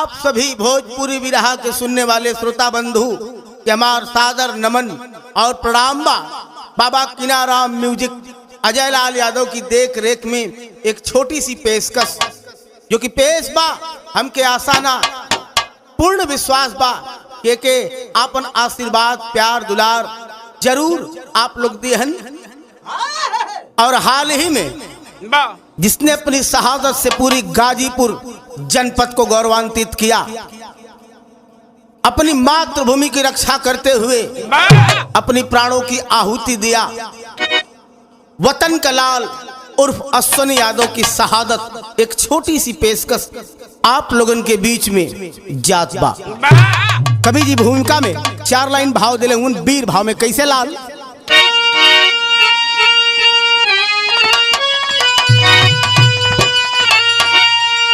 आप सभी भोजपुरी विरहा के सुनने वाले श्रोता बंधु के हमार सादर नमन और प्रणाम बा। बाबा किनाराम म्यूजिक अजय लाल यादव की देख रेख में एक छोटी सी पेशकश जो कि पेश बा हमके आसाना पूर्ण विश्वास बा के आपन आशीर्वाद प्यार दुलार जरूर आप लोग दिहन। और हाल ही में जिसने अपनी शहादत से पूरी गाजीपुर जनपद को गौरवान्वित किया, अपनी मातृभूमि की रक्षा करते हुए अपनी प्राणों की आहुति दिया, वतन का लाल उर्फ अश्विनी यादव की शहादत एक छोटी सी पेशकश आप लोगन के बीच में जात बा। कवि जी भूमिका में 4 लाइन भाव दिले उन वीर भाव में कैसे लाल।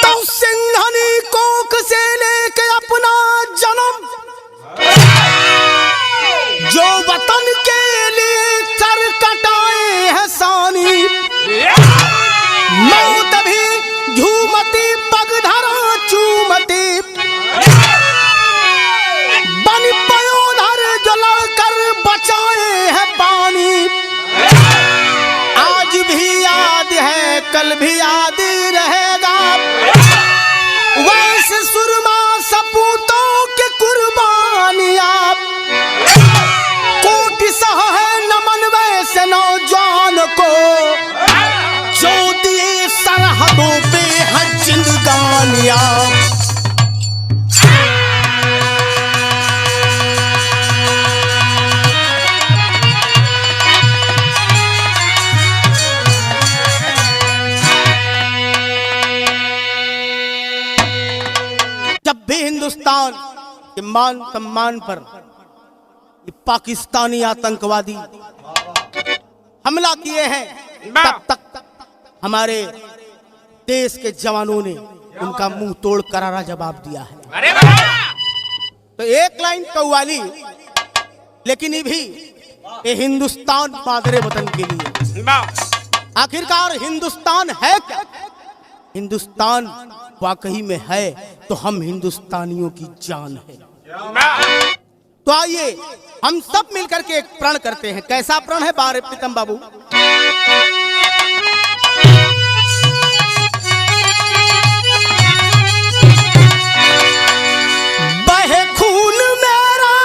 तो सिंघनी कोख से लेके अपना जन्म जो वतन के लिए सर कटाए है सानी, मौत भी झूमती पगधरा चूमती, बन पयोधर जला कर बचाए है पानी। आज भी याद है कल भी याद रहेगा, वैसे सुरमा सपूतों के कुर्बानियां, कोटि सह है नमन वैसे नौजवान को जो दिए सरहदों पे है जिंदगानियां। जब भी हिंदुस्तान के मान सम्मान पर ये पाकिस्तानी आतंकवादी हमला किए हैं, तब तक हमारे देश के जवानों ने उनका मुंह तोड़ करारा जवाब दिया है। तो एक लाइन कव्वाली, लेकिन ये भी ये हिंदुस्तान मादरे वतन के लिए। आखिरकार हिंदुस्तान है क्या? हिंदुस्तान वाकई में है तो हम हिंदुस्तानियों की जान है। तो आइए हम सब मिलकर के एक प्रण करते हैं। कैसा प्रण है बारे प्रीतम बाबू? बहे खून मेरा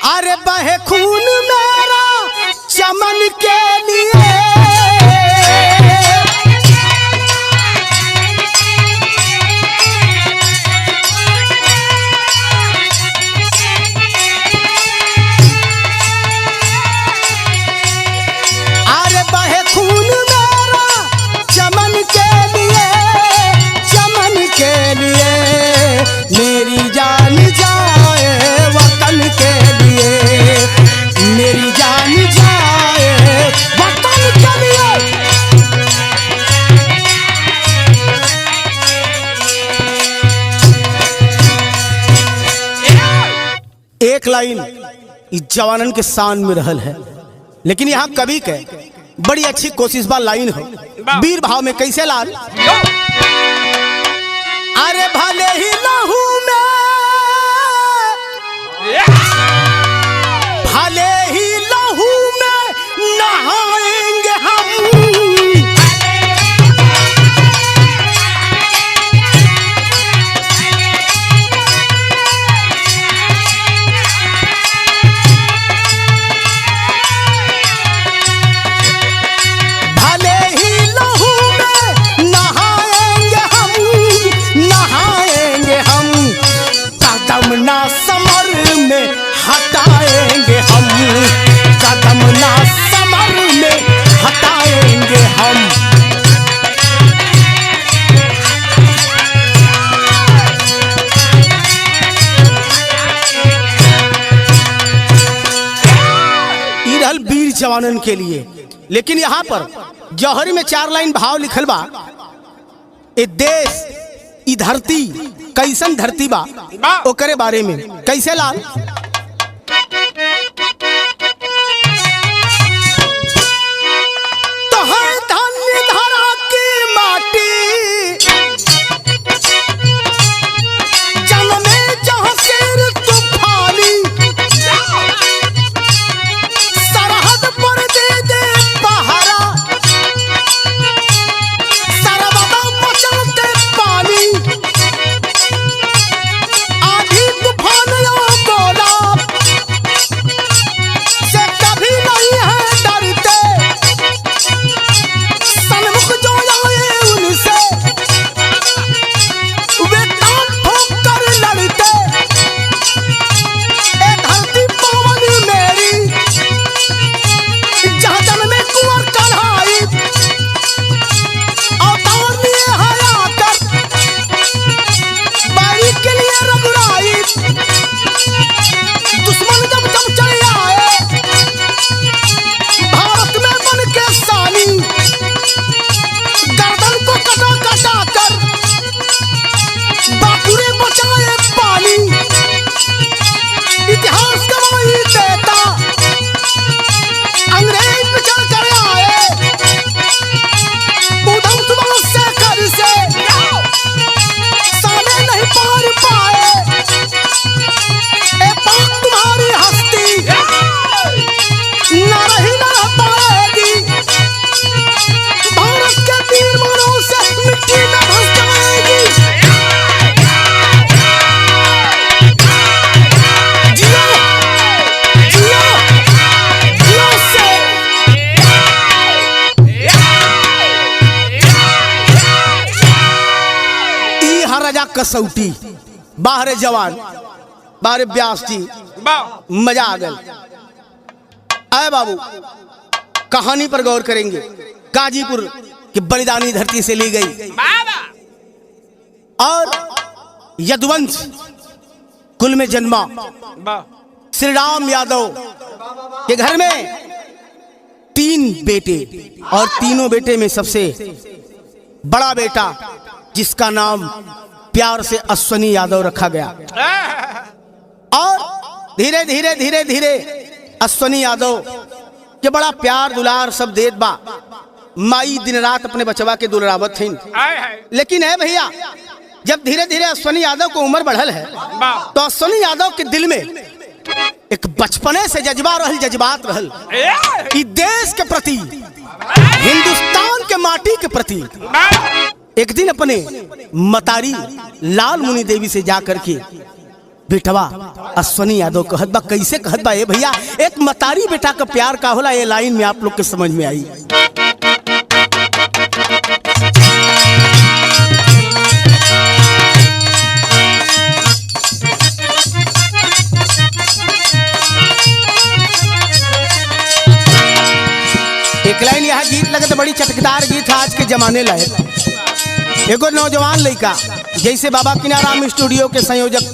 अरे बहे खून मेरा चमन के लिए, अरे बहे खून मेरा चमन के लिए, चमन के लिए मेरी जान जाए वतन के लिए, मेरी जान जाए वतन के लिए। एक लाइन इस जवानन के शान में रहल है, लेकिन यहाँ कवि के बड़ी अच्छी कोशिश बा लाइन हो वीर भाव में कैसे लाल। अरे भले ही लहू में भले ही लहू में नहाएंगे हम, भले ही लहू में नहाएंगे हम, नहाएंगे हम, कदम ना समर में हटाएंगे हम, कदम ना समर में हटाएंगे हम। इरहल वीर जवानन के लिए, लेकिन यहाँ पर जौहरी में 4 लाइन भाव लिखल बा। ए देश ई धरती कैसन धरती बा ओकरे बारे में कैसे लाल। तो है धन्य धरा नहीं है डरते, सन्मुख जो आए उनसे वे कान ठोक कर लड़ते। ए धरती पावन मेरी जहाँ जन्मे कुंवर कन्हाई, अवतार लिए है आकर बारी के लिए रघुराई। दुश्मन जब जब चले आए भारत में बन के सानी, गर्दन को कटा कटा कर बाकुरे बचाए पानी। इतिहास गवाही देता अंग्रेज बिछड़ कर आए, उधम सुबह से कर से साले नहीं पार पाए। ए पाक तुम्हारी हस्ती ना रही ना रह पाएगी, भारत के वीर मानव से मिट्टी में धंस जाएगी। जियो जियो जियो से ई हर राजा कसौटी, बाहरे जवान बाहरे ब्यास जी, मजा आ गया। आए बाबू, कहानी पर गौर करेंगे। गाजीपुर की बलिदानी धरती से ली गई और यदुवंश कुल में जन्मा श्री राम यादव के घर में 3 बेटे, और तीनों बेटे में सबसे बड़ा बेटा जिसका नाम प्यार से अश्वनी यादव रखा गया। और धीरे धीरे धीरे धीरे अश्वनी यादव के बड़ा प्यार दुलार सब देत बा। माई दिन रात अपने बचवा के दुलरावत थी। लेकिन है भैया, जब धीरे धीरे अश्वनी यादव को उम्र बढ़ल है तो अश्वनी यादव के दिल में एक बचपने से जज्बात रहल कि देश के प्रति, हिंदुस्तान के माटी के प्रति। एक दिन अपने मतारी लाल मुनि देवी से जाकर के बेटवा अश्वनी यादव कहत बा। कैसे कहत बा? ए भैया, एक मतारी बेटा का प्यार का होला, ये लाइन में आप लोग के समझ में आई। एक लाइन यहाँ गीत लगे तो बड़ी चटकदार गीत आज के जमाने लायक। एगो नौजवान लड़का जैसे बाबा किनाराम स्टूडियो के संयोजक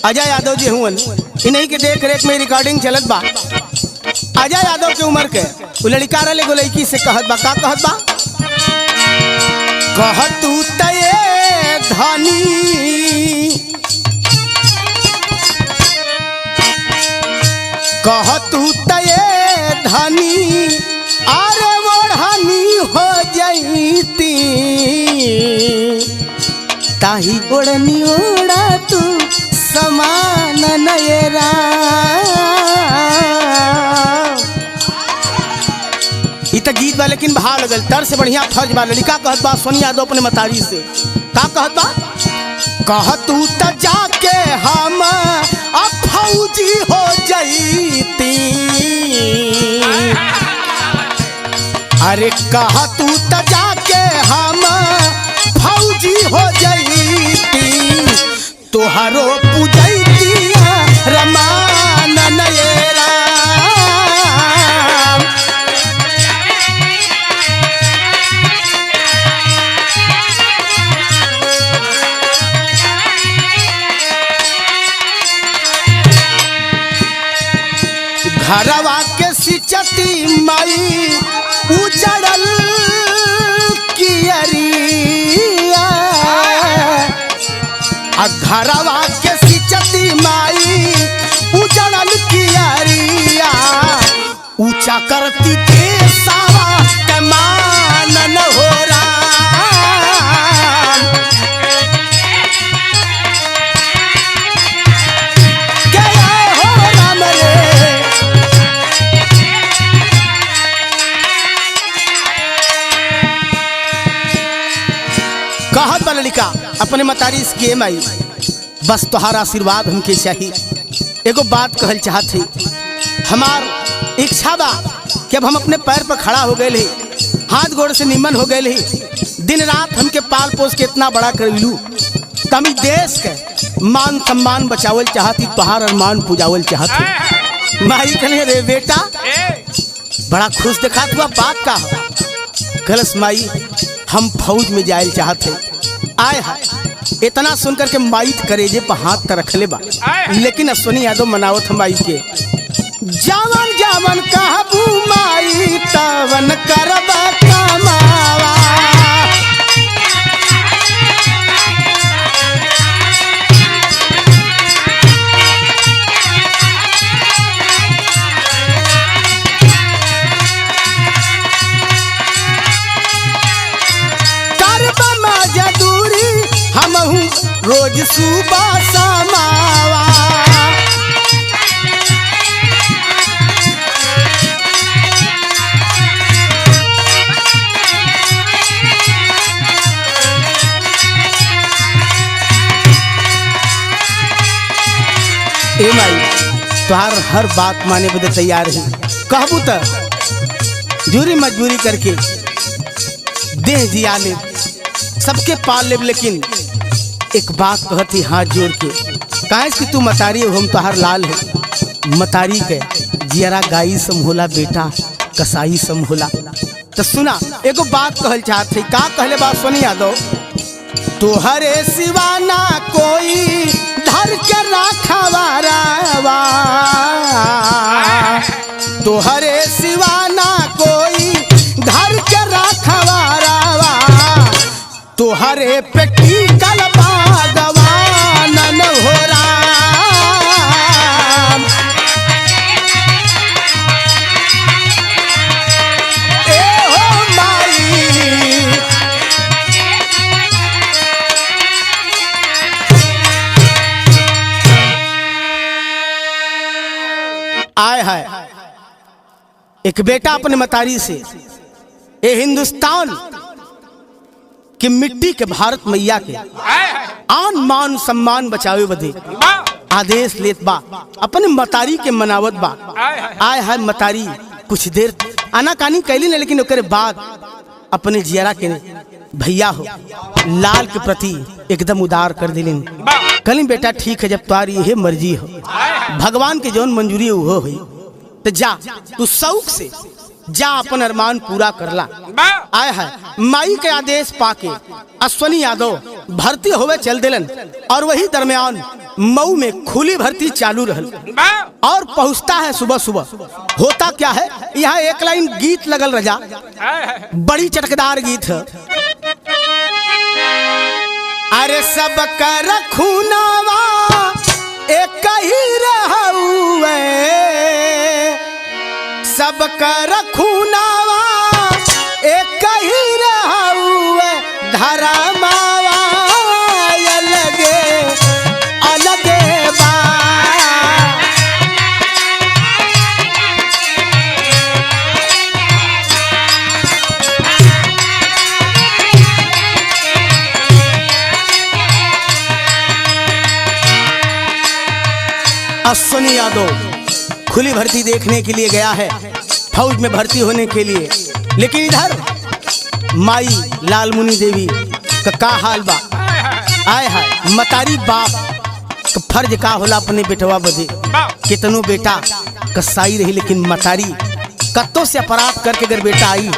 अजय यादव जी हुवन, इन्हीं के देख रेख में रिकॉर्डिंग चलत बा। अजय यादव के उम्र के वो लड़का रहे एगो लड़की से कहत बा। का कहत बा? कहतू तये धनी कहतू तये धनी अरे ओढ़नी हो जाती, ताही ओढ़नी ओढ़ा तू समान नयरा। तो गीत बा लेकिन भाव लगल, तर से बढ़िया फर्ज बा। लड़का कहत बा अश्वनी यादव अपने मतारी से। का कहत बा? कहतू त जाके हम फौजी हो जईती, अरे कहतू त जाके हम फौजी हो जईती, तोहरो पूजैती रमान नयरा। घरवा के सिचती माई उजड़ल कियरिया, घरवा के सिचती माई उजड़ल कियरिया, ऊंचा करती देशवा के मान न हो लड़का अपने मतारी के माई, बस तोहार आशीर्वाद हमके चाहिए। एगो बात कहल चाहत है, हमार इच्छा बा कि अब हम अपने पैर पर खड़ा हो गए ही, हाथ गोड़ से निमन हो गए ही, दिन रात हमके पाल पोस के इतना बड़ा कर लू, हम देश के मान सम्मान बचावल चाहती, तोहार अरमान पुजावल चाहती। माई कहले रे बेटा बड़ा खुश देखा हुआ बात का गलस माई हम फौज में जायल चाहते। आए हाय इतना सुनकर के माई करेजे पर हाथ त रखले बा, लेकिन अश्वनी यादव मनावत हम माई के जावन जावन कहबू माई तवन करबा कमावा। रोज सुबह समावा ए माई तुहार हर बात माने बदे तैयार है, कहबू तो जूरी मजबूरी करके देह जिया ले सबके पाल ले, लेकिन एक बात कहती हाथ जोड़ के काहे कि तू मतारी हम तोहार लाल है। मतारी के जियरा गाई सम होला बेटा कसाई सम होला। तो सुना एगो बात कहल चाहत है, का कहले बात सुनी यादव तोहरे सिवाना कोई धर के राखवारावा, तोहरे सिवाना कोई घर के राखवारावा, तोहरे पेटी कल आए हाय एक बेटा अपने मतारी से ए हिंदुस्तान की मिट्टी के भारत मैया के आन मान सम्मान बचावे बदे आदेश लेत बा, अपने मतारी के मनावत बा। आए हाय मतारी कुछ देर आनाकानी कैली न, लेकिन ओकरे बाद अपने जियरा के भैया हो लाल के प्रति एकदम उदार कर दिलिन। कली बेटा ठीक है जब तुम्हारी यह मर्जी हो, भगवान के जौन मंजूरी हो हुई तो जा तू शौक से जा अपन अरमान पूरा करला। आए है माई के आदेश पाके अश्वनी यादव भर्ती होवे चल दिलन, और वही दरमियान मऊ में खुली भर्ती चालू रहल और पहुंचता है सुबह सुबह। होता क्या है यहाँ एक लाइन गीत लगल रजा, बड़ी चटकदार गीत है। अरे सब कर खूनावा एक ही रहउए, सब कर खूनावा एक ही रहउए, धरमावा अलगे अलगे बा। अश्वनी यादव खुली भर्ती देखने के लिए गया है, फौज में भर्ती होने के लिए, लेकिन इधर माई लालमुनि देवी का हाल बा। आए हाय मतारी बाप का फर्ज का होला अपने बेटवा बदे, कितनों बेटा कसाई रही लेकिन मतारी कत्तों से अपराध करके अगर बेटा आई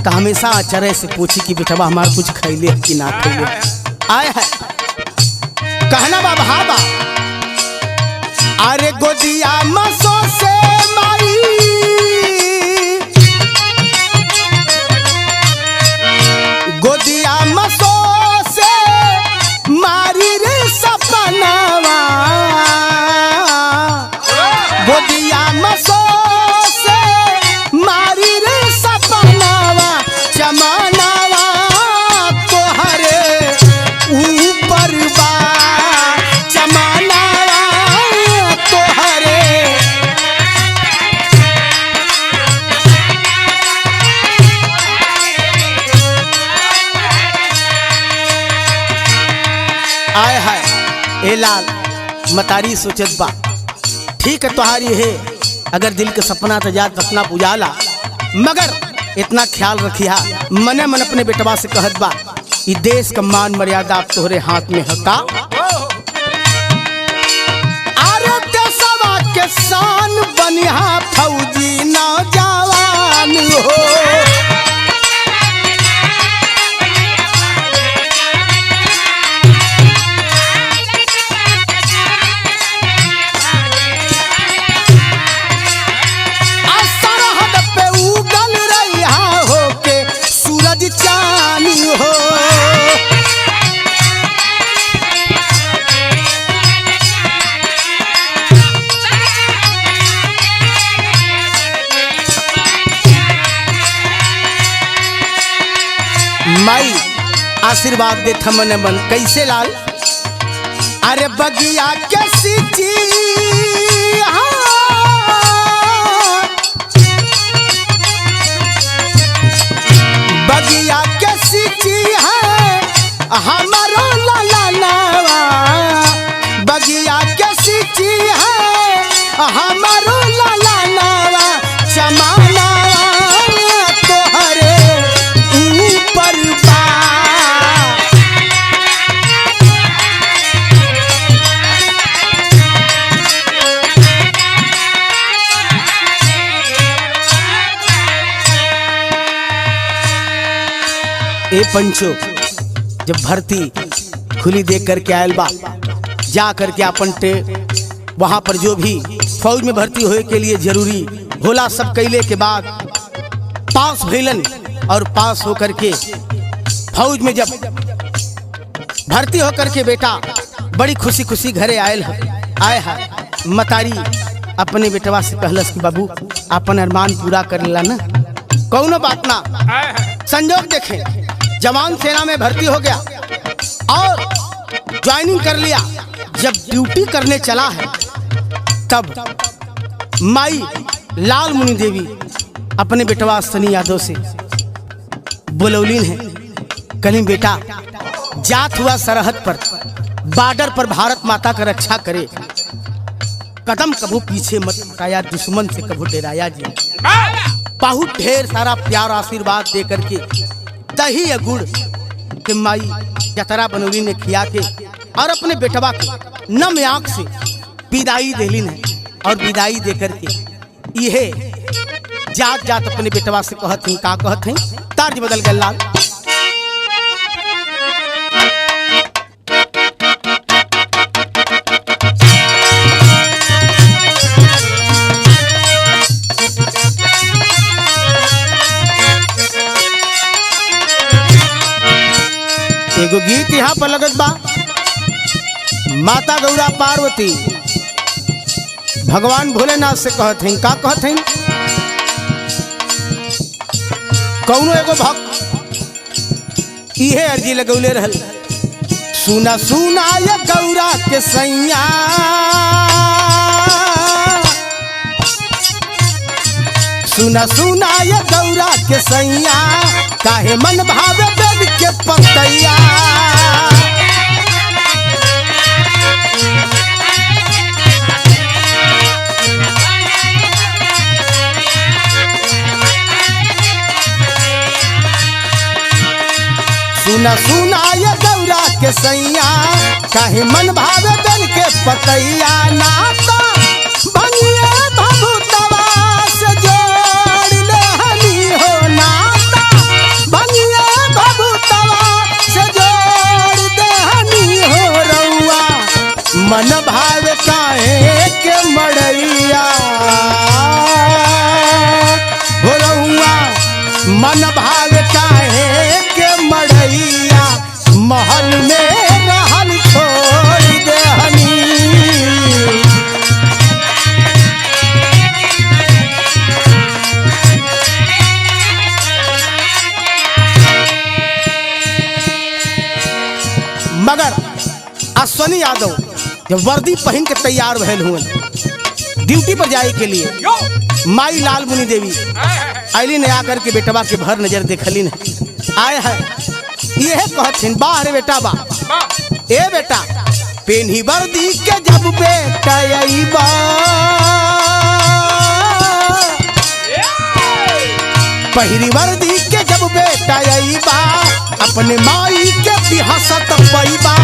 तो हमेशा आचर्य से पूछी कि बेटवा हमारा कुछ खैले कि ना खैले। आए है कहना बा बहाबा, अरे गोदिया मसो से माई, गोदिया मसो से मारी रे सपनावा, गोदिया मसो से मारी रे सपनावा, जमानावा तोहरे ऊपर बा, आए हाय ए लाल मतारी सोचत बा ठीक है तुहारी है, अगर दिल के सपना तो जात अपना पुजाला, मगर इतना ख्याल रखिया मने मन अपने बेटवा से कहत बा ई देश का मान मर्यादा आप तोहरे हाथ में है का। अरे देशवा के शान बनिहा फौजी नौजवान हो। माई आशीर्वाद दे थमन मन कैसे लाल। अरे बगिया के सिची बगिया के सिची है हमारो लाला नावा। बगिया के सिची है हमारो लाला नावा। चमाना तोहरे ऊपर बा। ए पंचो जब भर्ती खुली देख करके आयल बा जा करके अपन वहां पर जो भी फौज में भर्ती होए के लिए जरूरी होला सब कैले के बाद पास भइलन और पास होकर के फौज में जब भर्ती होकर के बेटा बड़ी खुशी खुशी घरे आए है। मतारी अपने बेटवा से कहलस कि बाबू अपन अरमान पूरा कर ला ना कौनो बात ना। संजोग देखे जवान सेना में भर्ती हो गया और ज्वाइनिंग कर लिया। जब ड्यूटी करने चला है तब माई लाल मुनि देवी अपने बेटवा सनी यादव से बुलौलीन है। कहीं बेटा जात हुआ सरहद पर बॉर्डर पर भारत माता का रक्षा करे। कदम कभू पीछे मत हटाया दुश्मन से कभू डराया जी। बहुत ढेर सारा प्यार आशीर्वाद दे करके दही या गुड़ के माई जतरा बनौली ने खिया के और अपने बेटवा के नम आंख से विदाई देलिन है। और विदाई दे करके यहे जात जात अपने बेटवा से कहत हैं का कहत हैं तर्ज बदल गया लाल। एगो गीत यहाँ पर लगत बा माता गौरा पार्वती भगवान भोलेनाथ से कहत हैं का कहत हैं। कौनो एगो भक्त इहे अर्जी लगौले रहल सुना सुना ये गौरा के सैया। सुना सुना ये गौरा के सैया काहे मन भावे बेद के पतैया। सुना सुना ये गौरा के सैया काहे मन भावे बेद के पतैया। नाता भंगिए भभुतवा से जोड़ ले हनी हो। नाता भंगिए भभुतवा से जोड़ दे हनी हो। रउआ मन भावे काहे के मड़ैया हो। रउआ मन भावे काहे के मड़ैया महल में रहल छोड़ दे हनी। मगर अश्वनी यादव जब वर्दी पहन के तैयार भैल हुए ड्यूटी पर जाए के लिए माई लाल मुनि देवी आईली ने आकर के बेटवा के भर नजर देखली ने आए है। ये कहथिन बाहर बेटा बा ए बेटा पेन्ही वर्दी के जब बेटा अइबा पहिरी वर्दी के जब बेटा अइबा अपने माई के बिहसत पैबा।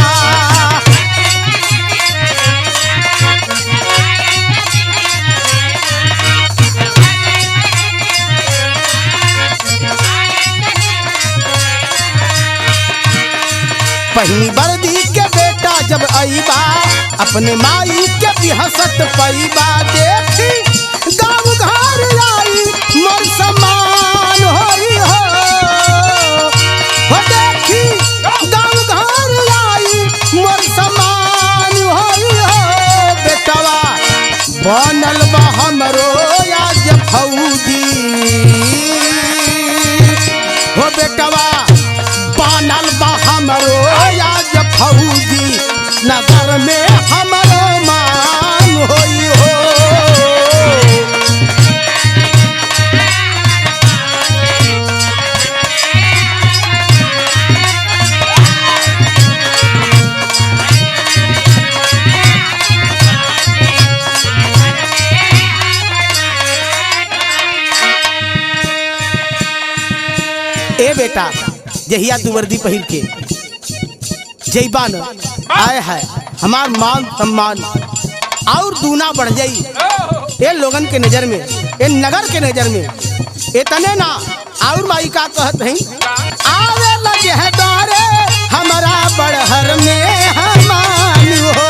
पहिनी वर्दी के बेटा जब अइबा अपने माई के बिहसत पैबा। देखी गाँव घर आई मोर समान होई हो, देखी गाँव घर आई मोर समान होई हो। बेटवा बनल बा हमरो आज फौजी हो, बेटवा बनल बा हमरो आज फौजी नगर में हमरो मान होई हो। ए बेटा जहिया तू वर्दी पहिर के जैबा न आए है हमार मान सम्मान और दूना बढ़ जाई ये लोगन के नजर में, ये नगर के नजर में। इतने ना और माई का कहत है आवे लगे है दारे हमारा बड़हर में हमान हो।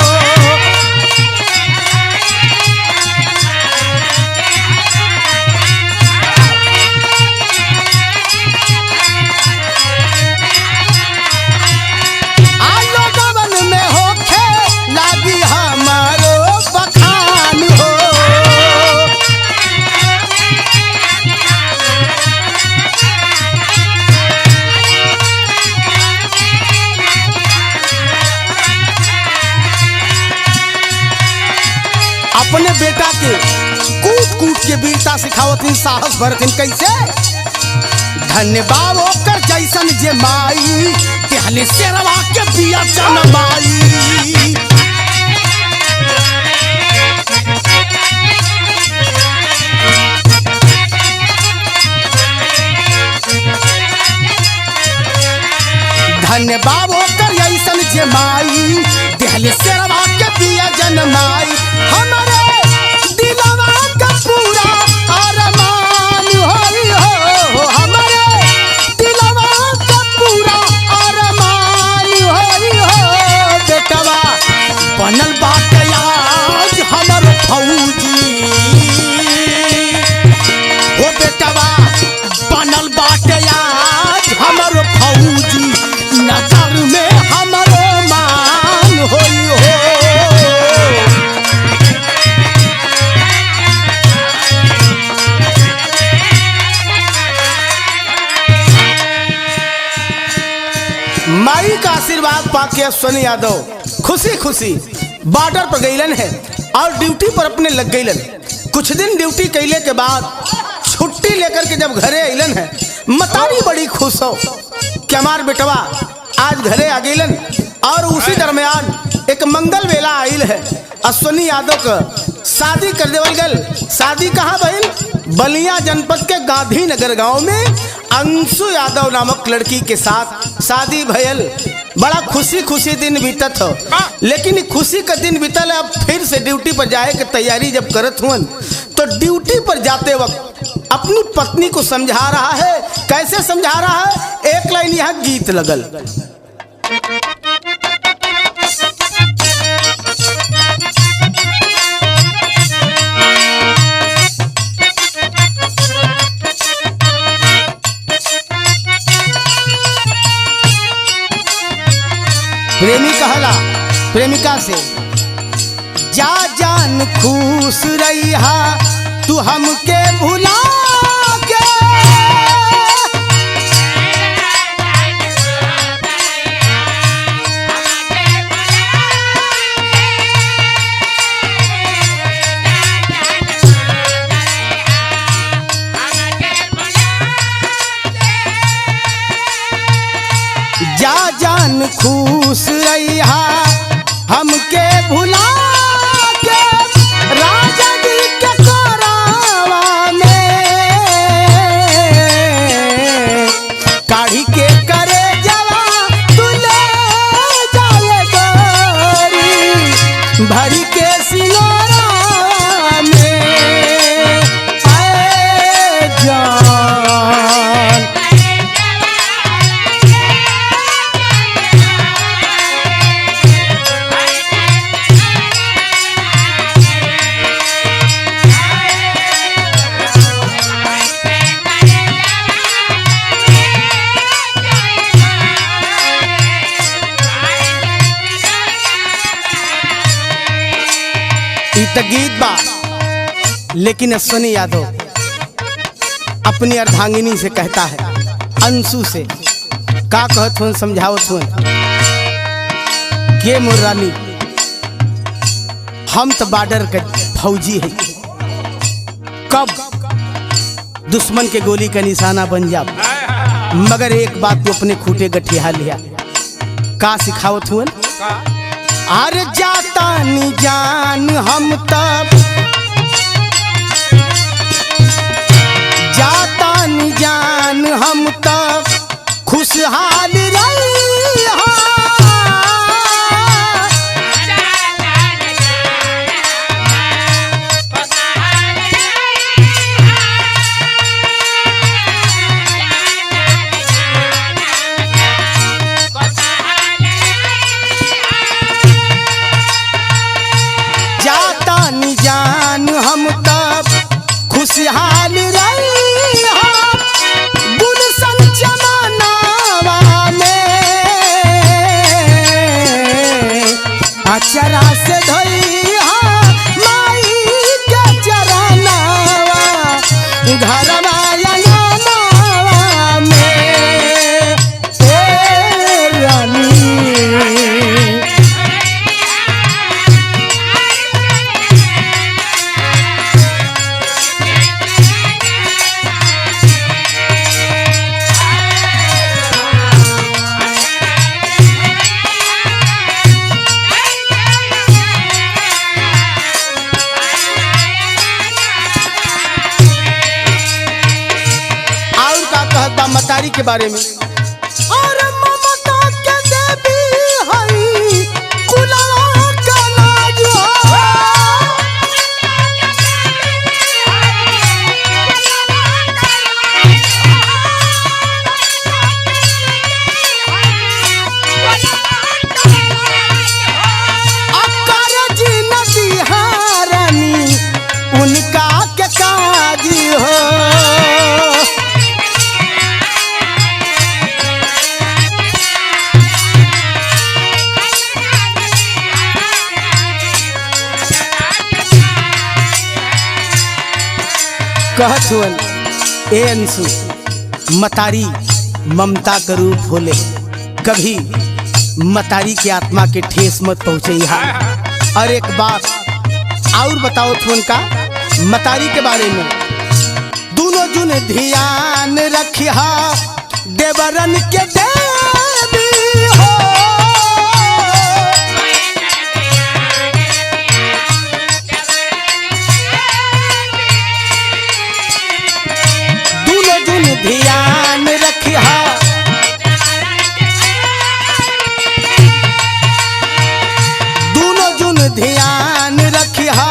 अपने बेटा के कूट कूट के वीरता सिखावतिन, साहस भरतिन। कैसे धन्यवाद होकर जैसन जे माई पहले शेरवा के बिया जनमाई। धन्यवाद होकर जैसन जे माई पहले शेरवा के बिया जनमाई। हमारे दिलवा का पूरा अरमान होई हो, हमारे दिलवा का पूरा अरमान होई हो। बेटवा बनल बाटे आज हमर फौजी हो, बेटवा बनल बाटे आज हमर फौजी नगर में हमर मान होई हो। माई का आशीर्वाद पाके सोनी यादव खुशी खुशी बॉर्डर पर गईलन है और ड्यूटी पर अपने लग गईलन। कुछ दिन ड्यूटी कैले के बाद छुट्टी लेकर के जब घरे अलन है मतारी बड़ी खुश हो कि हमार बेटवा आज घरे आ गईलन। और उसी दरमियान एक मंगल वेला आइल है अश्वनी यादव का शादी कर देवल गल। शादी कहाँ भइल? बलिया जनपद के गांधीनगर गांव में अंशु यादव नामक लड़की के साथ शादी भयल। बड़ा खुशी खुशी दिन बीतत हो, लेकिन खुशी का दिन बीतल अब फिर से ड्यूटी पर जाए की तैयारी जब करत हुआ तो ड्यूटी पर जाते वक्त अपनी पत्नी को समझा रहा है। कैसे समझा रहा है? एक लाइन यहाँ गीत लगल। प्रेमी कहला प्रेमिका से, जा जान खुश रहिहा तू हमके भुला के। जा जान खुश रहिहा हमके भुला के, राजा जी के कोरावा में तो गीत बा, लेकिन अश्विनी यादव अपनी अर्धांगिनी से कहता है, अंशु से का कहत हुन, समझावत हुन के मोर रानी, हम तो बॉर्डर के फौजी है, कब दुश्मन के गोली का निशाना बन जा, मगर एक बात तो अपने खूटे गठिया लिया। का सिखावत हुन, अरे जाता नी जान हम तब, जाता नी जान हम तब खुशहाल रही हो। जाता नी जान हम तब खुशहाल रही हो, गुलशन जमानावा में अचरा से धोई हो माई के चरनावा, घरवा अंगनावा में ए रानी। मतारी के बारे में, और ममता के देवी हई कुलवा का लाज हो, अकर जी नदी हारानी उनका के काज हो। कहत हुन, ए अंशु, मतारी ममता का रूप होले, कभी मतारी की आत्मा के ठेस मत पहुँचे। और एक बात और बताओ तुम का मतारी के बारे में, दोनों जुन ध्यान रखिया देवरन के देवी हो, ध्यान रखिया दोनों जुन ध्यान रखिया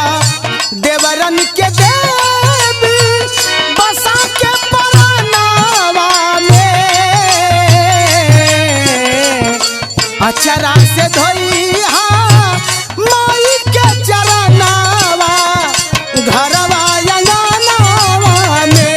देवरन के देवी, बसा के परानावा में अचरा से धोइहा माई के चरनावा, घरवा अंगनावा में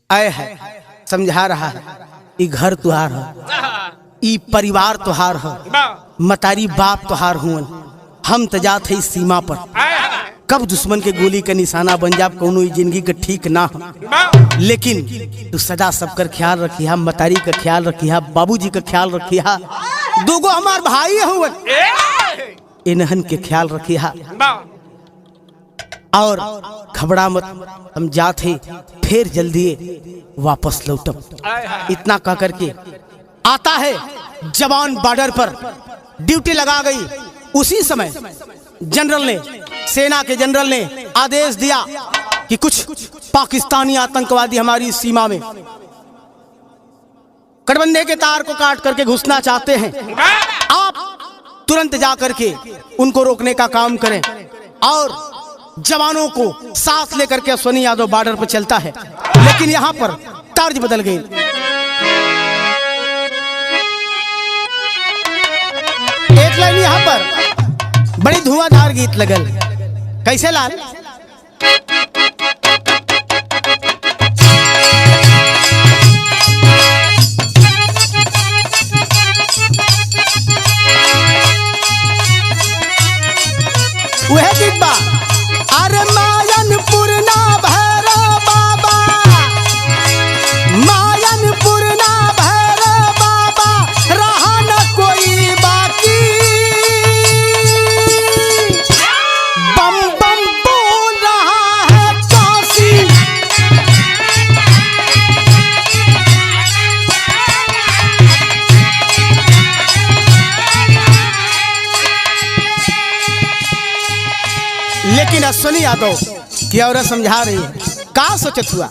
आए है समझा रहा है, ई घर तुहार है, ई परिवार तुहार है, मतारी बाप तुहार हुन, हम तजात है इस सीमा पर, कब दुश्मन के गोली का निशाना बन जाब कोनो जिंदगी का ठीक ना हो, लेकिन तू सदा सबकर ख्याल रखिया, मतारी का ख्याल रखिया, बाबूजी का ख्याल रखिया, दूगो हमार भाई हुन, इन्हन के ख्याल रखिया और घबरा मत, हम जाते फिर जल्दी वापस लौटब। इतना कह करके आता है जवान बॉर्डर पर ड्यूटी लगा गई। उसी समय जनरल ने, सेना के जनरल ने आदेश दिया कि कुछ पाकिस्तानी आतंकवादी हमारी सीमा में कटबंधे के तार को काट करके घुसना चाहते हैं, आप तुरंत जा करके उनको रोकने का काम करें और जवानों को साथ लेकर के अश्वनी यादव बॉर्डर पर चलता है, लेकिन यहाँ पर तर्ज बदल गई। एक लाइन यहाँ पर बड़ी धुआंधार गीत लगल, कैसे लाल? वह गीत बा, अरे मायनपुर ना भैरव बाबा, मायनपुर ना भैरव बाबा, रहा न कोई बाकी, बम बम बोल रहा है काशी। लेकिन अश्वनी यादव की औरत समझा रही है, का सोचत हुआ?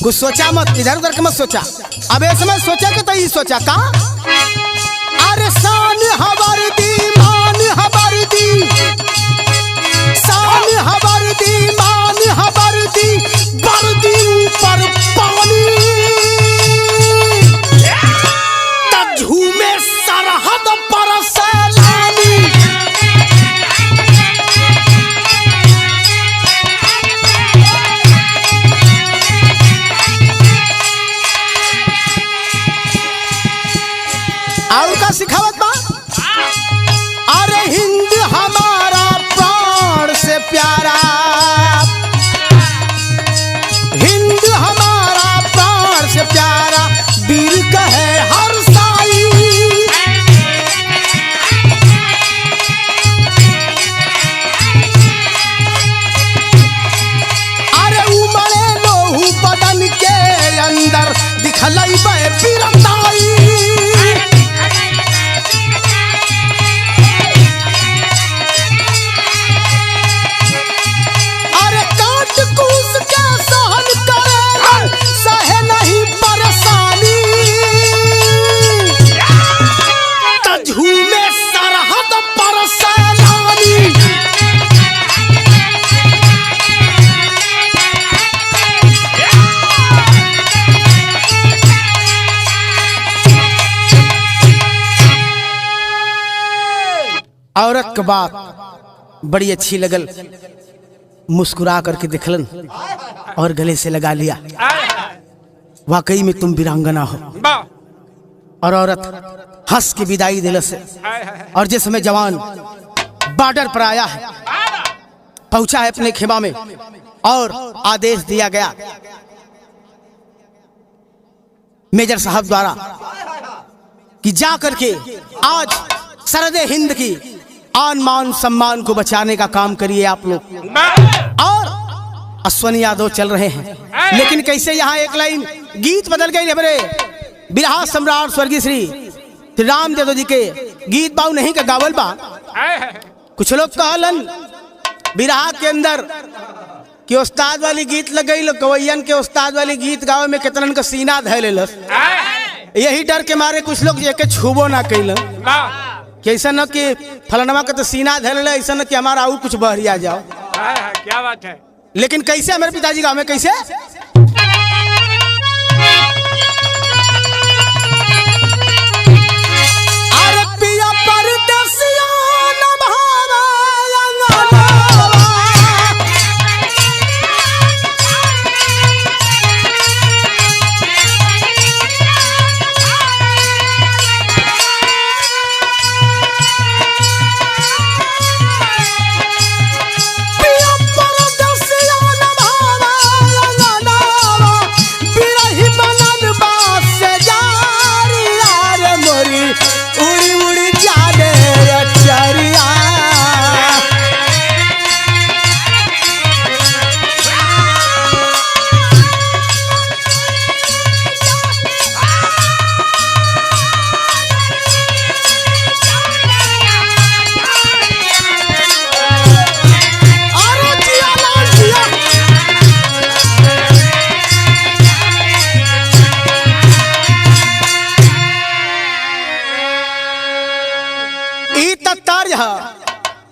कुछ सोचा मत, इधर उधर के मत सोचा। अब इस समय सोचा के तो ये सोचा का, अरे शान हवर दी, मान हवर दी, शान हवर दी, मान हवर दी, बर्दी ऊपर पानी, झूमे सरहद पर सैलानी। और का सिखावत बा, अरे हिंद हमारा प्राण से प्यारा, हिंद हमारा प्राण से प्यारा, वीर कहे हर साई। अरे उमड़े लोहू बदन के अंदर, दिखलाई बे वीरताई। औरत की बात बड़ी अच्छी लगल, मुस्कुरा करके दिखलन और गले से लगा लिया, वाकई में तुम वीरांगना हो। और औरत हंस के विदाई दिल से, और जिस समय जवान बॉर्डर पर आया है, पहुंचा है अपने खेमा में, और आदेश दिया गया मेजर साहब द्वारा कि जा करके आज सरहदे हिंद की आन मान सम्मान को बचाने का काम करिए आप लोग। और अश्वनी यादव चल रहे हैं, लेकिन कैसे यहाँ एक लाइन गीत बदल गई। हमारे बिरहा सम्राट स्वर्गीय श्री राम यादव जी के गीत बाऊ नहीं का गावल बा। कुछ लोग कहलन बिरहा के अंदर कि उस्ताद वाली गीत लग गई, कवैयन के उस्ताद वाली गीत गावे में कितनन का सीना धै लेलस। यही डर के मारे कुछ लोग ये छूबो ना कैल, कि ऐसा न कि फलनवा का तो सीना धै ले, ऐसा न कि हमारा और कुछ बहरिया जाओ। क्या बात है? लेकिन कैसे हमारे पिताजी गाँव में कैसे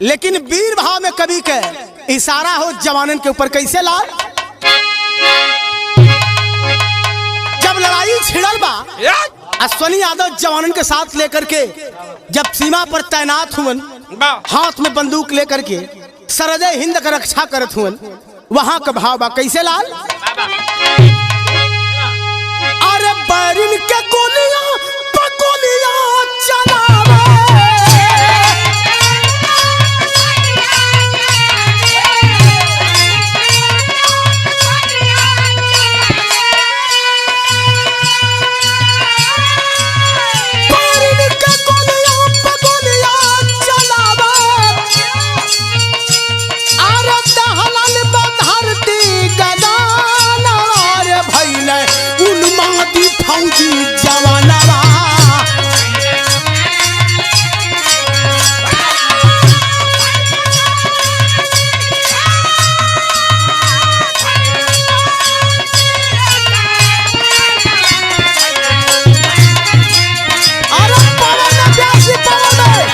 लेकिन वीर भाव में कवि के इशारा हो जवानन के ऊपर। कैसे लाल? जब लड़ाई छिड़ल बा, अश्वनी यादव जवानन के साथ लेकर के जब सीमा पर तैनात हुवन, हाथ में बंदूक लेकर के सरहदे हिंद का रक्षा करत हुवन, वहां का भाव बा। कैसे लाल? अरे बैरिन के गोलियां पगोलियां चलावे, बैरिन के गोलियां पगोलियां चलावे, अरे दहलन बधरती गदाना रे भइले उन्मादी फौजी जवानवा। अरे पवन में प्यासी पवन में।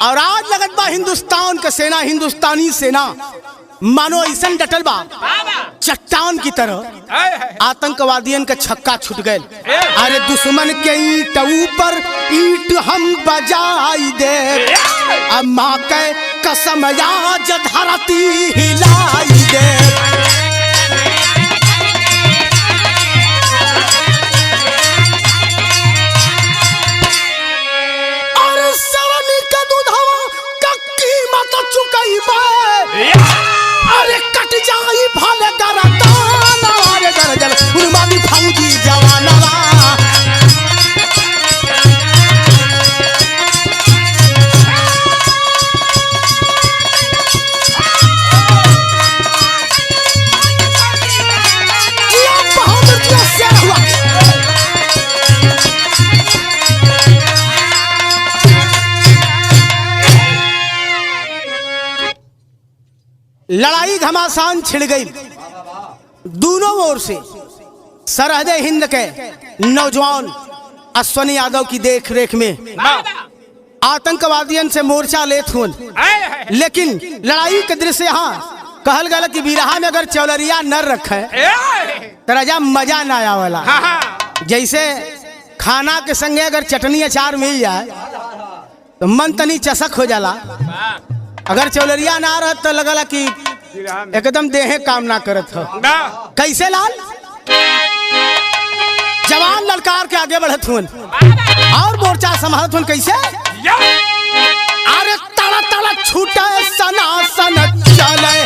और आज लगत बा हिंदुस्तान का सेना, हिंदुस्तानी सेना मानो ऐसा डटल बा चट्टान की तरह। आतंकवादियन का छक्का छूट गए। अरे दुश्मन के ईंट ऊपर ईंट हम बजाई दे, अब माँ के कसम आज धरती हिलाई दे। अरे सरनी का दूधवा का कीमत चुकाई बा, अरे कट जाई भले गरदाना रे गरजल उन्मादी फौजी जवानवा। ये बहादुर क्या शेर हुआ। लड़ाई घमासान छिड़ गई दोनों ओर से। सरहदे हिंद के नौजवान अश्वनी यादव की देख रेख में आतंकवादियों से मोर्चा लेत हुन, लेकिन लड़ाई के दृश्य यहाँ कहल गया कि बिरहा में अगर चौलरिया न रखे तो राजा मजा ना आवेला। जैसे खाना के संगे अगर चटनी अचार मिल जाए तो मन तनी चसक हो जाला, अगर चौलरिया ना रहत तो लगला कि एकदम देहे काम ना करत हो। कैसे लाल? जवान ललकार के आगे बढ़त हुन और मोर्चा संभालत हुन। कैसे? अरे तड़ा तड़ा छूटे सना सन चले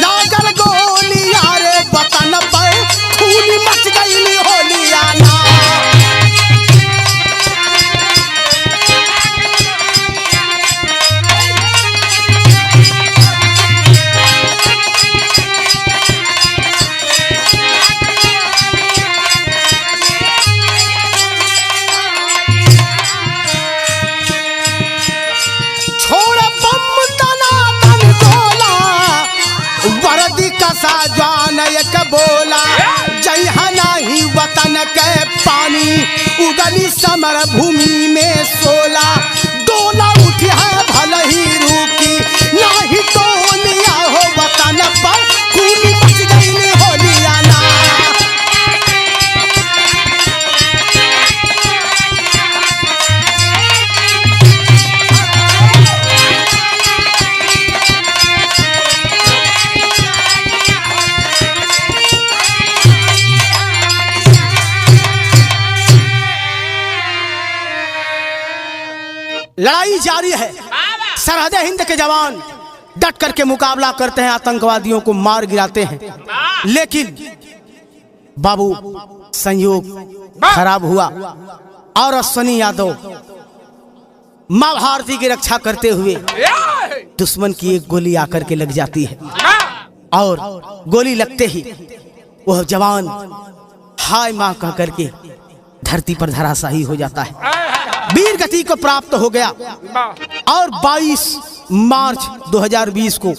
लागल गोलियां रे बतन पे खून मच गई होलिया ना। साजवान एक बोला जइहा ही वतन के पानी उगली समर भूमि में सोला। डोला उठी है भल ही रूकी नाही टोलिया हो वतन पर खून मच गई होलिया ना। लड़ाई जारी है। सरहदे हिंद के जवान डट करके मुकाबला करते हैं, आतंकवादियों को मार गिराते हैं, लेकिन बाबू संयोग खराब हुआ और अश्वनी यादव मां भारती की रक्षा करते हुए दुश्मन की एक गोली आकर के लग जाती है और गोली लगते ही वह जवान हाय मां कह करके धरती पर धराशायी हो जाता है। वीर गति को प्राप्त हो गया और 22 मार्च 2020 को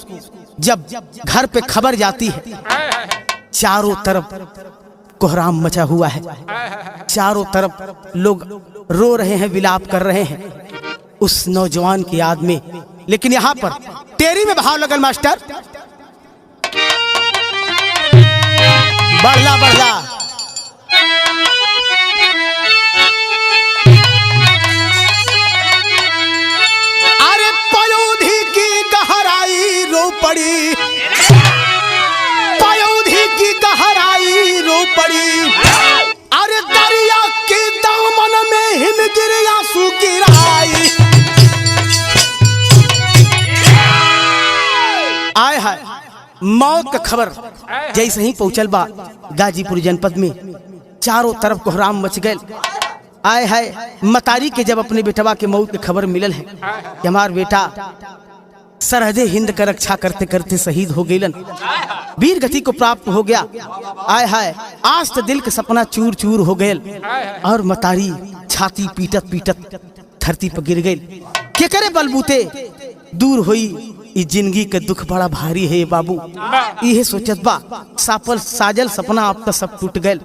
जब घर पे खबर जाती है, चारों तरफ कोहराम मचा हुआ है। चारों तरफ लोग रो रहे हैं, विलाप कर रहे हैं उस नौजवान की याद में। लेकिन यहाँ पर तेरी में भाव लगल मास्टर, बढ़ला बढ़ला। अरे पयोधी की गहराई रो पड़ी, पयोधी की गहराई रो पड़ी। अरे दरिया के दामन में हिमगिर आंसू गिराई। आय हाय, मौत का खबर जैसे ही पहुंचल बा गाजीपुर जनपद में, चारों तरफ कोहराम मच गए। आय हाय, मतारी के जब अपने बेटवा के मौत की खबर मिलल है कि हमार बेटा सरहदे हिंद का रक्षा करते करते शहीद हो गईलन, वीर गति को प्राप्त हो गया। आय हाय, आज तो दिल का सपना चूर चूर हो गए और मतारी छाती पीटत पीटत धरती पर गिर गई। के करे बलबूते दूर हुई इस जिंदगी के दुख बड़ा भारी है बाबू। यह सोचत बा सापल साजल सपना अब तो सब टूट गए।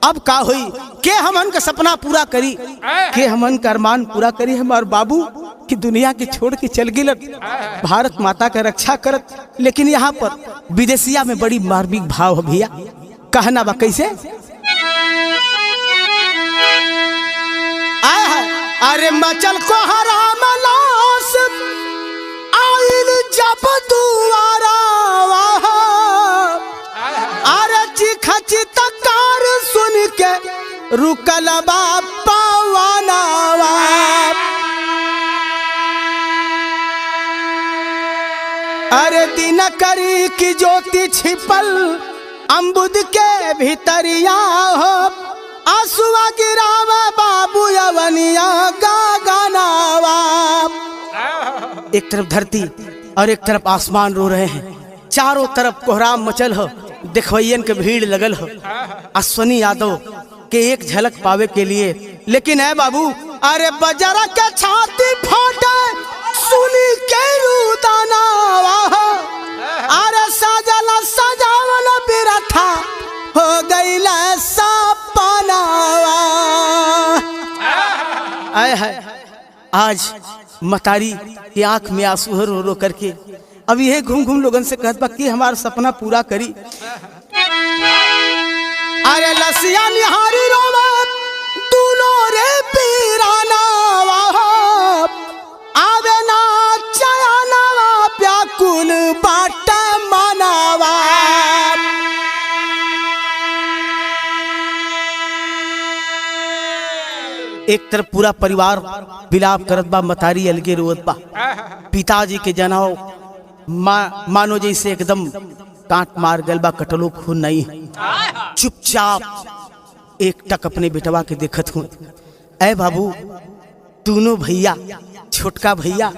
अब का हुई के हमन का सपना पूरा करी, के हमन का अरमान पूरा करी हमार बाबू कि दुनिया के छोड़ के चल गए भारत माता का रक्षा करत। लेकिन यहाँ पर विदेशिया में बड़ी मार्मिक भाव है भैया, कहना बा कैसे। अरे मचल को हराम लाश आइल जब दुआरा, अरे चिखची तकार सुन के रुकल बापा वानावा। अरे दिन करी की ज्योति छिपल अम्बुद के भीतरिया हो, आंसुआ गिरावा बाबू यवनिया गानावा। एक तरफ धरती और एक तरफ आसमान रो रहे हैं, चारों तरफ कोहराम मचल हो, देखवैयन के भीड़ लगल हो अश्वनी यादव के एक झलक पावे के लिए। लेकिन है बाबू, अरे बजरा के छाती फाटे सुनी के रुदाना, अरे सजला सजावल बिरथा हो गईला सपनावा। आय हाय, आज मतारी की आंख में आंसू रो रो करके अब यह घूम घूम लोगन से कहत बा कि हमारा सपना पूरा करी। अरे लसिया निहारी रोवा दूनो रे पीराना, आवे ना चयनावा व्याकुल बाट मनावा। एक तरफ पूरा परिवार विलाप करत बा, मतारी अलगे रोत बा। पिताजी के जनाव मानो जैसे एकदम कांट मार गल बा, कटलो खून नहीं है। चुपचाप एक टक अपने बेटवा के देखत हूँ। ऐ बाबू, दोनों भैया, छोटका भैया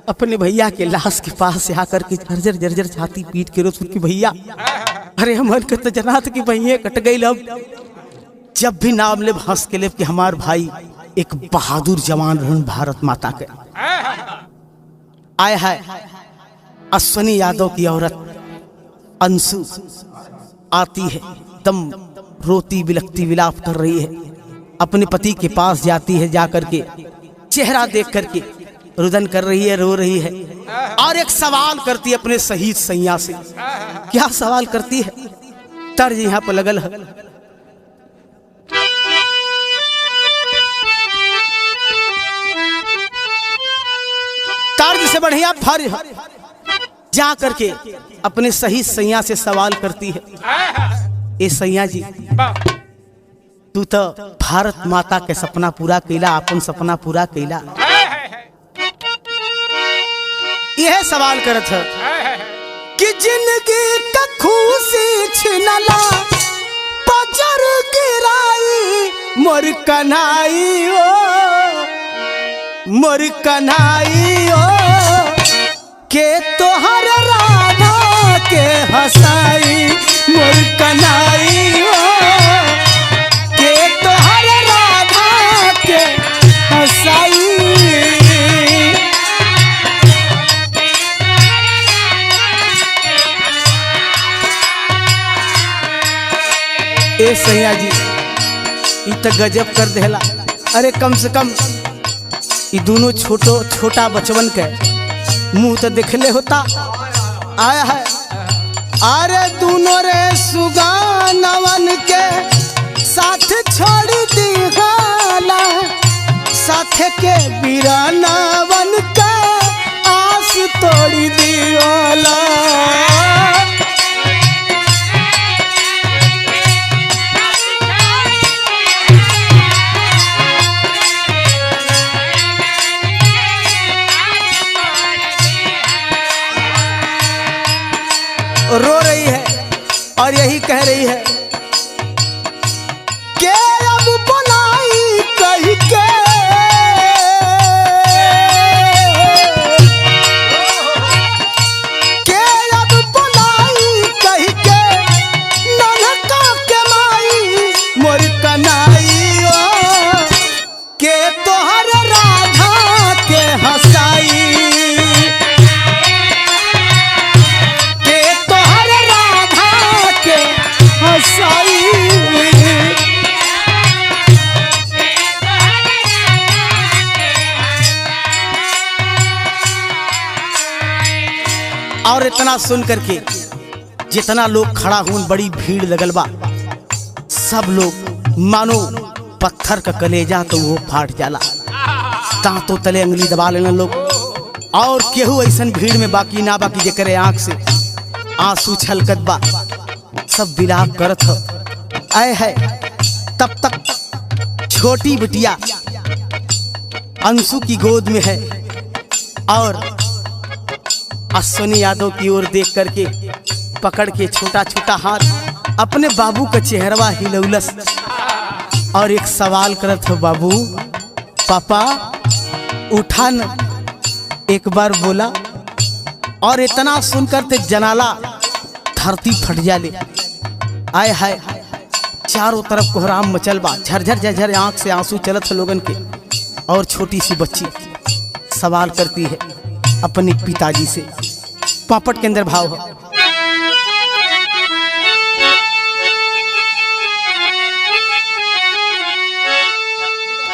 अपने भैया के लाश के पास से आकर के जर्जर जर्जर छाती पीट के रोस की भैया, अरे हमारे के तो जनात की भैया कट गई। अब जब भी नाम ले हंस के ले कि हमार भाई एक बहादुर जवान रहन भारत माता के। आय है अश्वनी यादव की औरत अंशु आती है, दम रोती बिलखती विलाप कर रही है, अपने पति के पास जाती है, जाकर के चेहरा देख करके रुदन कर रही है, रो रही है और एक सवाल करती है अपने शहीद सैया से। क्या सवाल करती है? तर्ज यहाँ पर लगल है। तर्ज से बढ़िया फर्ज है। जा करके अपने शहीद सैया से सवाल करती है, ए सैया जी, तू तो भारत माता के सपना पूरा कैला, अपन सपना पूरा कैला, यह सवाल करत है कि जिंदगी का खुशी छिनला पजर गिराई मोर कन्हाई ओ, मोर कन्हाई ओ, के तोहर राधा के हंसाई मोर कन्हाई ओ, के तोहर राधा के हंसाई। ए सैया जी ई तो गजब कर देला। अरे कम से कम ये दोनों छोटा बचवन के मुंह तो देखले होता। आया है अरे दोनों रे सुगानवन के साथ छोड़ दी हाला, साथ के बीरानवन के आस तोड़ी दियोला। रो रही है और यही कह रही है कि अब बुलाई कही के अब बुलाई कही के ननका के माई मोर कनाई के तोहर राधा के हंसाई, और इतना सुन करके जितना लोग खड़ा हुन बड़ी भीड़ लगल बा। सब लोग मानो पत्थर का कलेजा तो वो फाट जाला, दांतों तले अंगली दबा लेना लोग। और केहू ऐसन भीड़ में बाकी ना बाकी जेकरे आंख से आंसू छलकत बा, सब विलाप करत हो। आए है तब तक छोटी बिटिया अंशु की गोद में है और अश्विनी यादव की ओर देख करके पकड़ के छोटा छोटा हाथ अपने बाबू का चेहरा हिलौलस और एक सवाल करत हो, बाबू पापा उठा न, एक बार बोला। और इतना सुनकर ते जनाला धरती फट जाले। आय हाय चारों तरफ कोहराम मचल बा, झरझर झरझर आंख से आंसू चलत है लोगन के। और छोटी सी बच्ची सवाल करती है अपने पिताजी से। पापट के अंदर भाव है,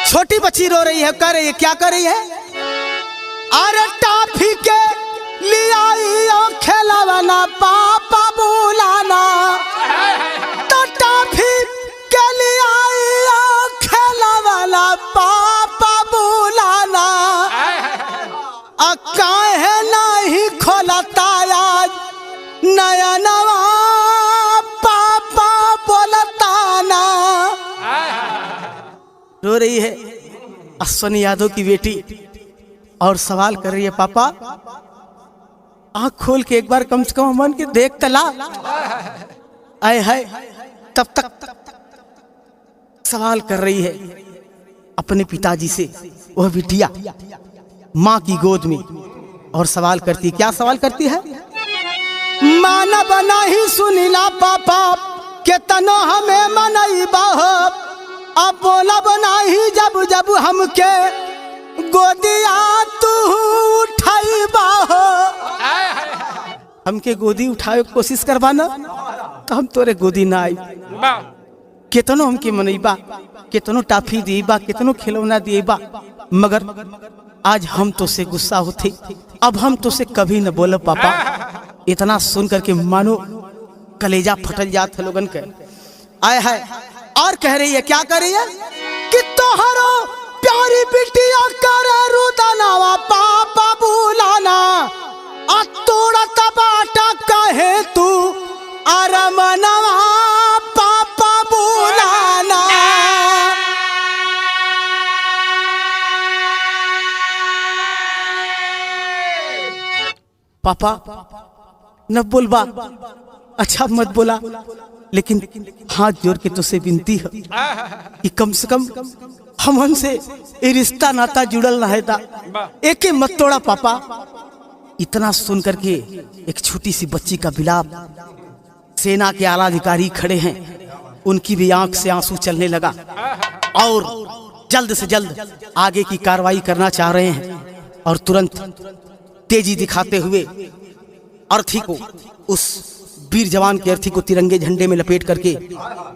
छोटी बच्ची रो रही है, कर रही है, क्या कर रही है? अरे टाफी के लिया खेलवाना पापा बुलाना, तो टाफी के लिया खेलवाना पापा बुलाना। काहे नहीं खोलता आज नया नवा पापा बोलता ना। रो रही है अश्विनी यादव की बेटी और सवाल कर रही है, पापा आँख खोल के एक बार कम से कम मन के देख तला। आए हाय तब तक सवाल कर रही है अपने पिताजी से वह बिटिया माँ की गोद में। और सवाल करती, क्या सवाल करती है? माना बना ही सुनीला पापा के तनो हमें मनई बाहो, अब बोला बना ही जब जब हमके गोदिया तू उठाई बाहो। हमके गोदी उठाए कोशिश करवाना तो हम तोरे गोदी ना आई। कितनो हमके मनईबा, कितनो टाफी दीबा, कितनो खिलौना दीबा, मगर आज हम तो से गुस्सा होते, अब हम तो से कभी न बोले पापा। इतना सुन करके मानो कलेजा फटल जात है लोगन के। आए है और कह रही है, क्या कह रही है? कि तोहरो प्यारी बिटिया करे रुदनावा पापा बुलाना, आ तोड़ा तबाटा कहे तू अरमनवा पापा बुलाना। पापा न बोलबा, अच्छा मत बोला, लेकिन हाथ जोड़ के तुझसे विनती है कि कम से कम हमन से ये रिश्ता नाता जुड़ल रहे था, एक मत तोड़ा पापा। इतना सुन करके एक छोटी सी बच्ची का विलाप, सेना के आला अधिकारी खड़े हैं, उनकी भी आंख से आंसू चलने लगा और जल्द से जल्द आगे की कार्रवाई करना चाह रहे हैं। और तुरंत तेजी दिखाते हुए अर्थी को उस वीर जवान की अर्थी को तिरंगे झंडे में लपेट करके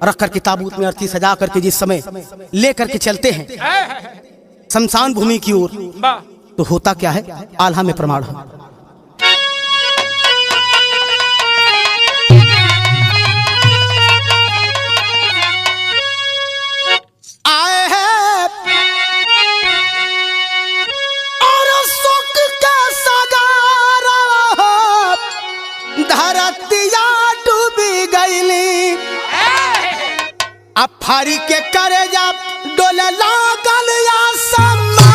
रख करके ताबूत में अर्थी सजा करके जिस समय ले करके चलते हैं शमशान भूमि की ओर, वाह तो होता क्या है आल्हा में प्रमाण है। आए हैं और सुख का सगारा धरतिया डूबी गईली, अब फारी के करे जा डोले लागल या सम्मान।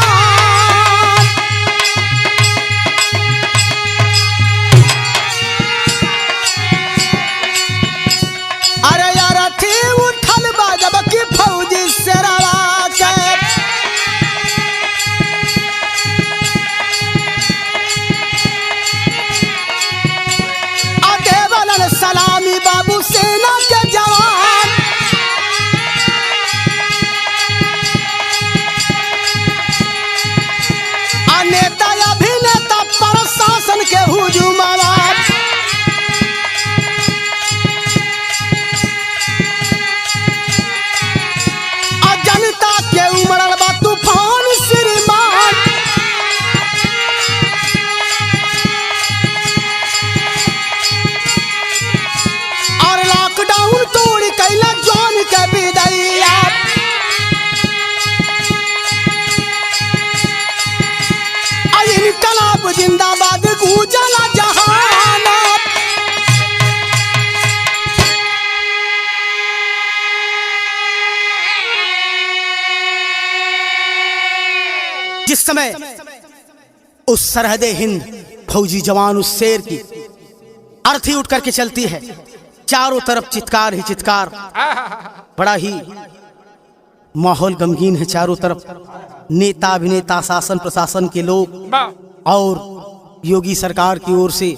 अरे यार थी उठल बा जब की फौजी से रवा के, आगे वालन सलामी बाबू सेना के जवान, नेता अभिनेता प्रशासन के हुजूम आवाज, जनता के उमड़ल बा तूफान श्रीमान। और लॉकडाउन तोड़ कैला जान के विदैया, इनकलाब जिंदाबाद गूंजला जहान। जिस समय उस सरहद हिंद फौजी जवान उस शेर की अर्थी उठ करके चलती है, चारों तरफ चित्कार ही चित्कार, बड़ा ही माहौल गमगीन है चारों तरफ। नेता अभिनेता शासन प्रशासन के लोग और योगी सरकार की ओर से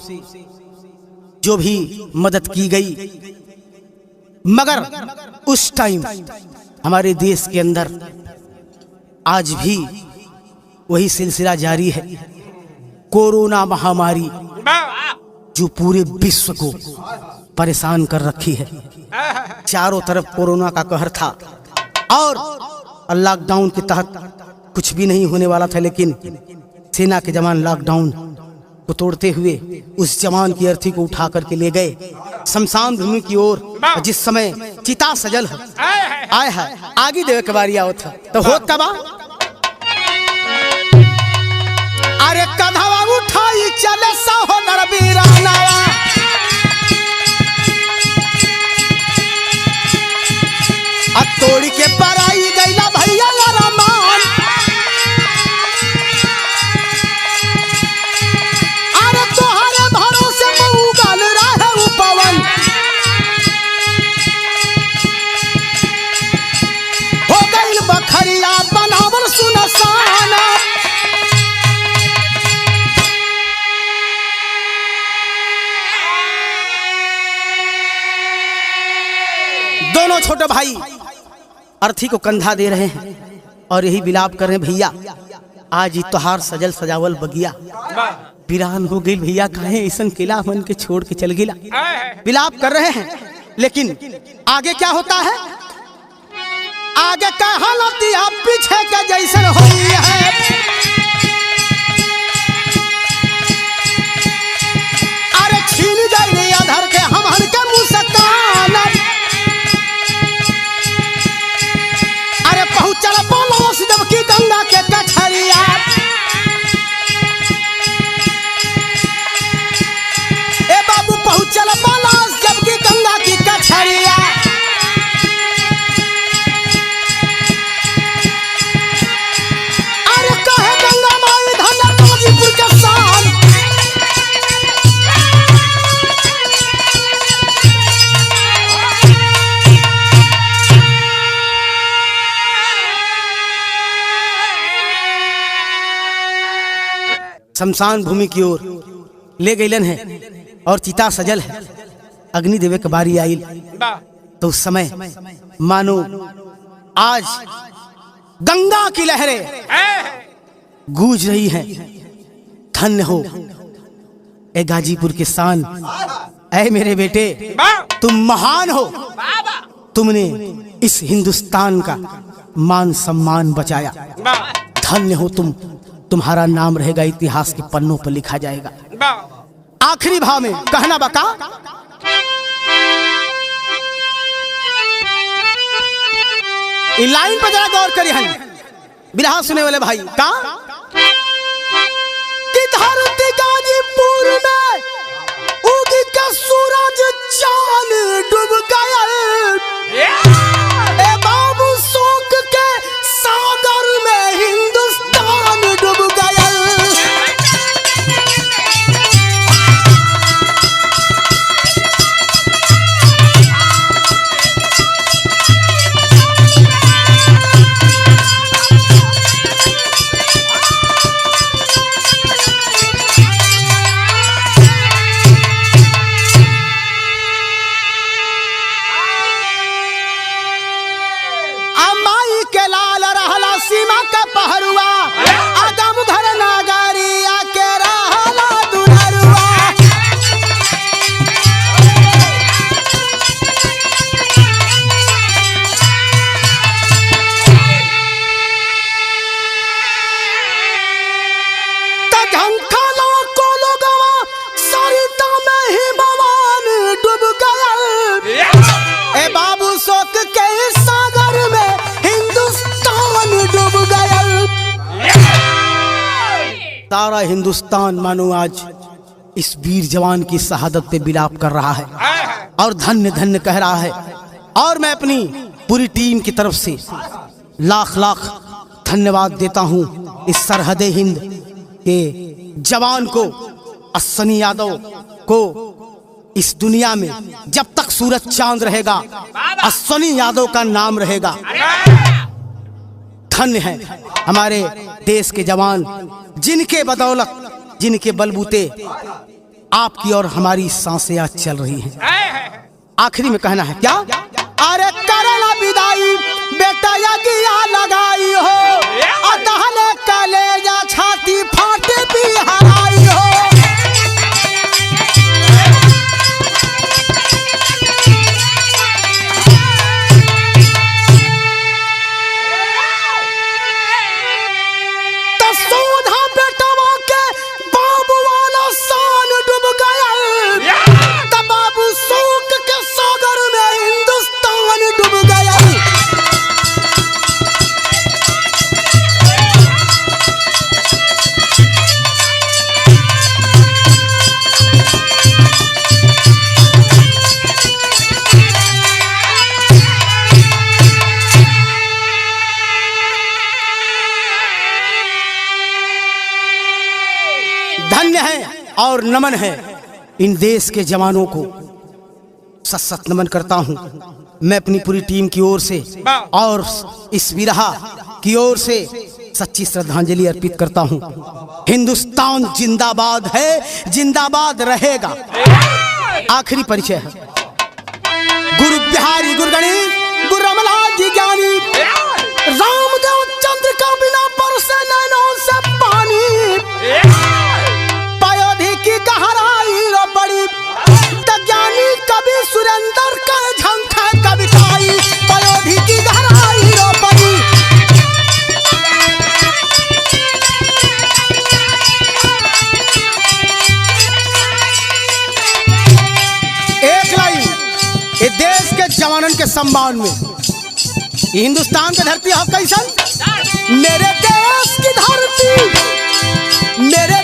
जो भी मदद की गई, मगर उस टाइम हमारे देश के अंदर आज भी वही सिलसिला जारी है। कोरोना महामारी जो पूरे विश्व को परेशान कर रखी है, चारों तरफ कोरोना का कहर था और लॉकडाउन के तहत कुछ भी नहीं होने वाला था, लेकिन सेना के जवान लॉकडाउन को तोड़ते हुए उस जवान की अर्थी को उठा करके ले गए शमशान भूमि की ओर। जिस समय चिता सजल है आए है आगे देवे के बारी आवत है, तो होत का बा अरे कधवा उठाई चले सहोदर वीरानावा, तोड़ी के पराई गईला भैया रमान। अरे तोहरे भरोसे उगल रहे पवन, हो गईल बखरिया बनावल सुनसान। दोनों छोटे भाई अर्थी को कंधा दे रहे हैं और यही विलाप कर रहे हैं, भैया आज ही त्योहार सजल सजावल बगिया वीरान हो गई, भैया काहे ऐसन किला मन के छोड़ के चल गिला। विलाप कर रहे हैं, लेकिन आगे क्या होता है, आगे का हालत पीछे के जैसन हुई है। अरे छीन जाए अधर के हमन के मुंह से कान, पहुंचल पलोस जबकि गंगा के कछरिया। ए बाबू पहुंचल पलोस जबकि गंगा की कछरिया। अरे कहे गंगा माई धन्य गाजीपुर के शान। शमशान भूमि की ओर ले गईलन है और चिता सजल है, अग्नि देवे के बारी आई। तो उस समय मानो आज गंगा की लहरें गूंज रही हैं। धन्य हो ए गाजीपुर के शान, ऐ मेरे बेटे, तुम महान हो। तुमने इस हिंदुस्तान का मान सम्मान बचाया। धन्य हो तुम, तुम्हारा नाम रहेगा इतिहास के पन्नों पर लिखा जाएगा। आखिरी भाव में कहना बका, लाइन पर जरा गौर करिए हैं बिरहा सुने वाले भाई का, कि धरती गाजीपुर में उगी का सूरज चांद डूब गया, ए बाबू शोक के सागर में हिंदुस्तान डूब गया। सीमा का पहरुआ आगम घर नागरिया के रहला दुलरुआ, झंखला को लोगवा सरिता में ही भगवान डूब गया, ए बाबू शोक के सागर में हिंदुस्तान डूब गया। सारा हिंदुस्तान मानो आज इस वीर जवान की शहादत पे विलाप कर रहा है और धन्य धन्य कह रहा है। और मैं अपनी पूरी टीम की तरफ से लाख लाख धन्यवाद देता हूं इस सरहदे हिंद के जवान को, अस्सनी यादव को। इस दुनिया में जब तक सूरज चांद रहेगा, अस्सनी यादव का नाम रहेगा। धन्य है हमारे देश के जवान, जिनके बदौलत, जिनके बलबूते आपकी और हमारी सांसें आज चल रही हैं। आखिरी में कहना है क्या, अरे करला विदाई बेटा यगिया लगाई हो, अदहले कलेजा छाती फाटे भी हराई हो। धन्य है और नमन है इन देश के जवानों को, सत सत नमन करता हूं मैं अपनी पूरी टीम की ओर से और इस विरहा की ओर से सच्ची श्रद्धांजलि अर्पित करता हूं। हिंदुस्तान जिंदाबाद है, जिंदाबाद रहेगा। आखिरी परिचय है गुरु बिहारी गुरु गणेश गुरु रमलाल जी ज्ञानी, रामदेव चंद्र का बिना परसे नैनों से पानी, पयोधी की गहराई रो बड़ी, ज्ञानी कवि सुरेंद्र का झंखा कविताई, पयोधी की गहराई रो बड़ी। एक लाइन ये देश के जवानों के सम्मान में, हिंदुस्तान की धरती हो कैसन, मेरे देश की धरती, मेरे